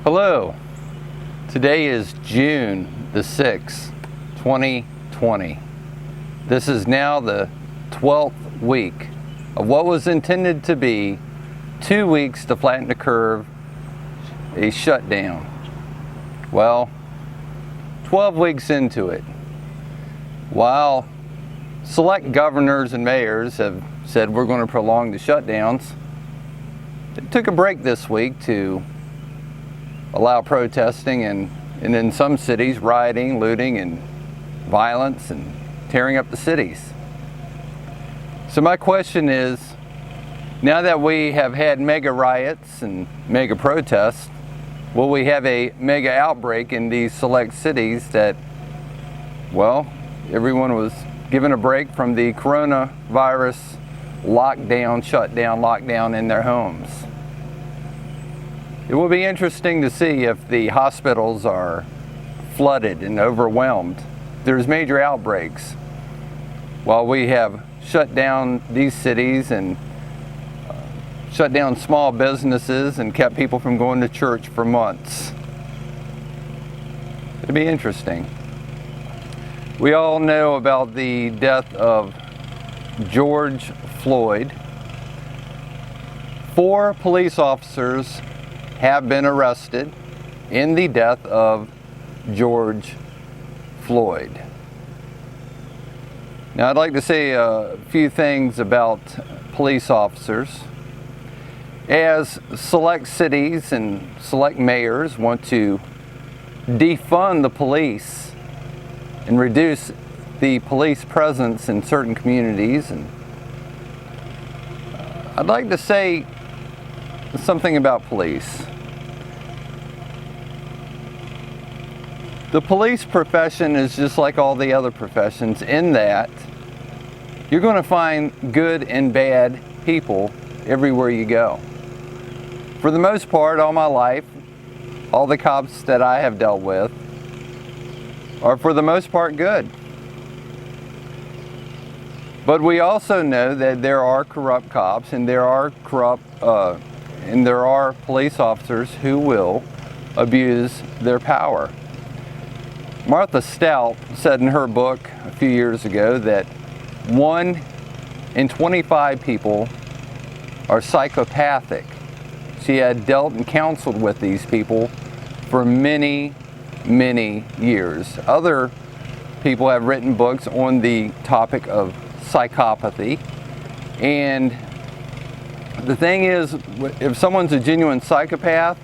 Hello, today is June the 6th, 2020. This is now the 12th week of what was intended to be 2 weeks to flatten the curve, a shutdown. Well, 12 weeks into it, while select governors and mayors have said we're going to prolong the shutdowns, it took a break this week to allow protesting and in some cities rioting, looting, and violence and tearing up the cities. So my question is, now that we have had mega riots and mega protests, will we have a mega outbreak in these select cities that, well, everyone was given a break from the coronavirus lockdown in their homes? It will be interesting to see if the hospitals are flooded and overwhelmed. There's major outbreaks. While we have shut down these cities and shut down small businesses and kept people from going to church for months. It'll be interesting. We all know about the death of George Floyd. 4 police officers have been arrested in the death of George Floyd. Now, I'd like to say a few things about police officers. As select cities and select mayors want to defund the police and reduce the police presence in certain communities, and I'd like to say something about police. The police profession is just like all the other professions in that you're going to find good and bad people everywhere you go. For the most part, all my life, all the cops that I have dealt with are for the most part good. But we also know that there are corrupt cops and there are police officers who will abuse their power. Martha Stout said in her book a few years ago that 1 in 25 people are psychopathic. She had dealt and counseled with these people for many, many years. Other people have written books on the topic of psychopathy. And the thing is, if someone's a genuine psychopath,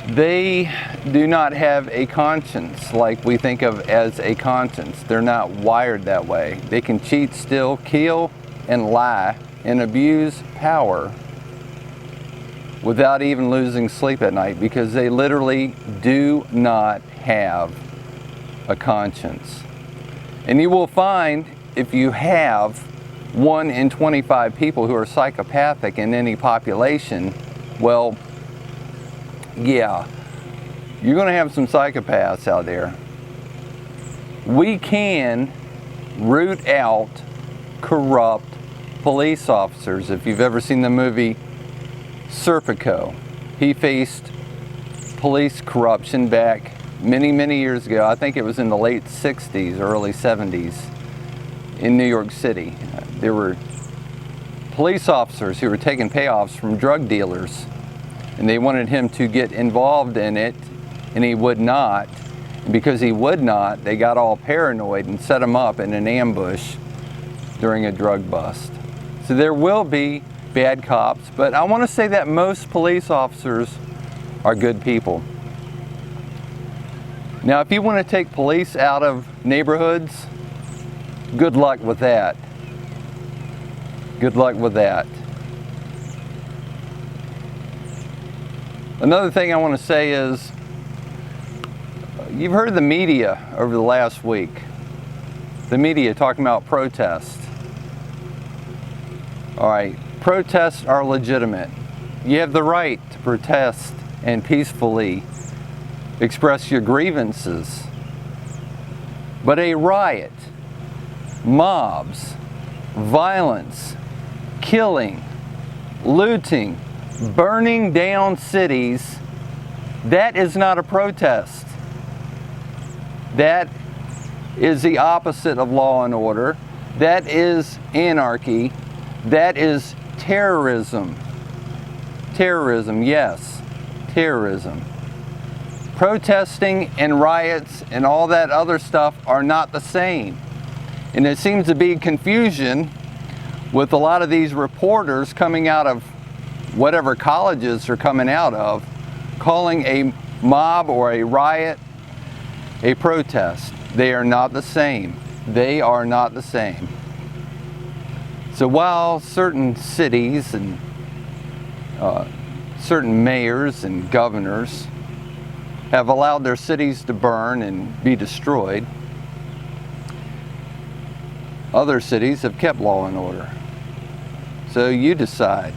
they do not have a conscience like we think of as a conscience. They're not wired that way. They can cheat, steal, kill, and lie, and abuse power without even losing sleep at night because they literally do not have a conscience. And you will find if you have 1 in 25 people who are psychopathic in any population, well, yeah, you're going to have some psychopaths out there. We can root out corrupt police officers. If you've ever seen the movie Serpico, he faced police corruption back many, many years ago. I think it was in the late 60s, early 70s in New York City. There were police officers who were taking payoffs from drug dealers, and they wanted him to get involved in it, and he would not. And because he would not, they got all paranoid and set him up in an ambush during a drug bust. So there will be bad cops, but I want to say that most police officers are good people. Now, if you want to take police out of neighborhoods, good luck with that. Good luck with that. Another thing I want to say is, you've heard the media over the last week. The media talking about protests. All right, protests are legitimate. You have the right to protest and peacefully express your grievances. But a riot, mobs, violence, killing, looting, burning down cities That is not a protest. That is the opposite of law and order. That is anarchy. That is terrorism. Terrorism, yes, terrorism. Protesting and riots and all that other stuff are not the same. And there seems to be confusion with a lot of these reporters coming out of whatever colleges they're coming out of, calling a mob or a riot a protest. They are not the same. They are not the same. So while certain cities and certain mayors and governors have allowed their cities to burn and be destroyed, other cities have kept law and order. So you decide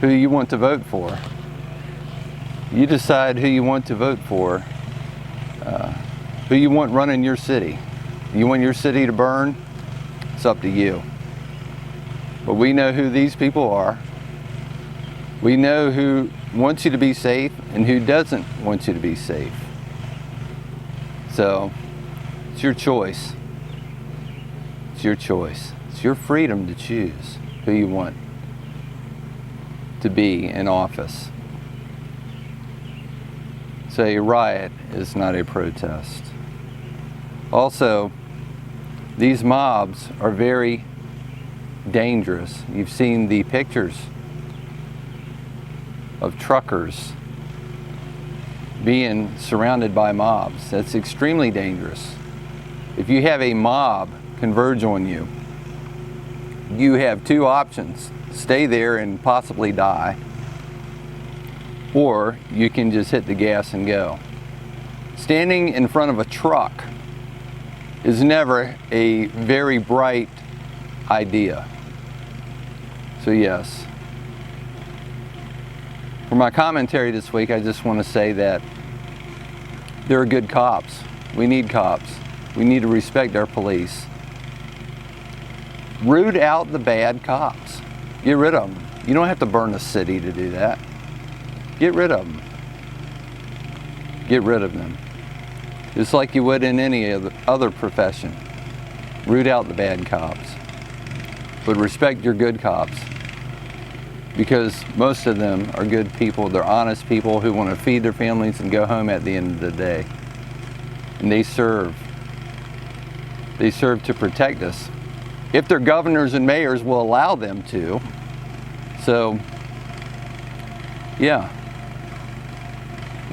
who you want to vote for. You decide who you want to vote for, who you want running your city. You want your city to burn? It's up to you. But we know who these people are. We know who wants you to be safe and who doesn't want you to be safe. So it's your choice. It's your choice. It's your freedom to choose who you want to be in office. So a riot is not a protest. Also, these mobs are very dangerous. You've seen the pictures of truckers being surrounded by mobs. That's extremely dangerous. If you have a mob converge on you, you have two options: stay there and possibly die, or you can just hit the gas and go. Standing in front of a truck is never a very bright idea. So yes, for my commentary this week, I just want to say that there are good cops. We need cops. We need to respect our police. Root out the bad cops. Get rid of them. You don't have to burn a city to do that. Get rid of them. Get rid of them. Just like you would in any other profession. Root out the bad cops. But respect your good cops. Because most of them are good people. They're honest people who want to feed their families and go home at the end of the day. And they serve. They serve to protect us, if their governors and mayors will allow them to. So, yeah,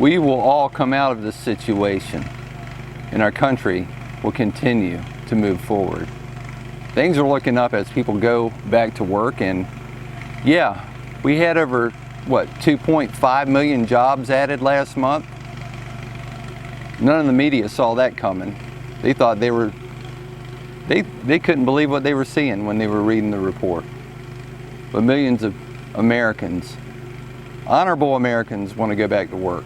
we will all come out of this situation, and our country will continue to move forward. Things are looking up as people go back to work, and yeah, we had over, 2.5 million jobs added last month? None of the media saw that coming. They thought they couldn't believe what they were seeing when they were reading the report. But millions of Americans, honorable Americans, want to go back to work,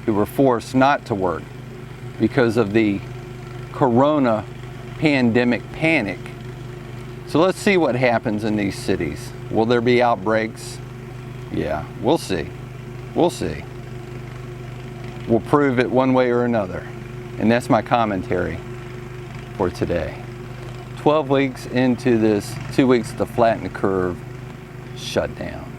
who were forced not to work because of the corona pandemic panic. So let's see what happens in these cities. Will there be outbreaks? Yeah, we'll see. We'll see. We'll prove it one way or another. And that's my commentary for today. 12 weeks into this 2 weeks to flatten the curve shutdown.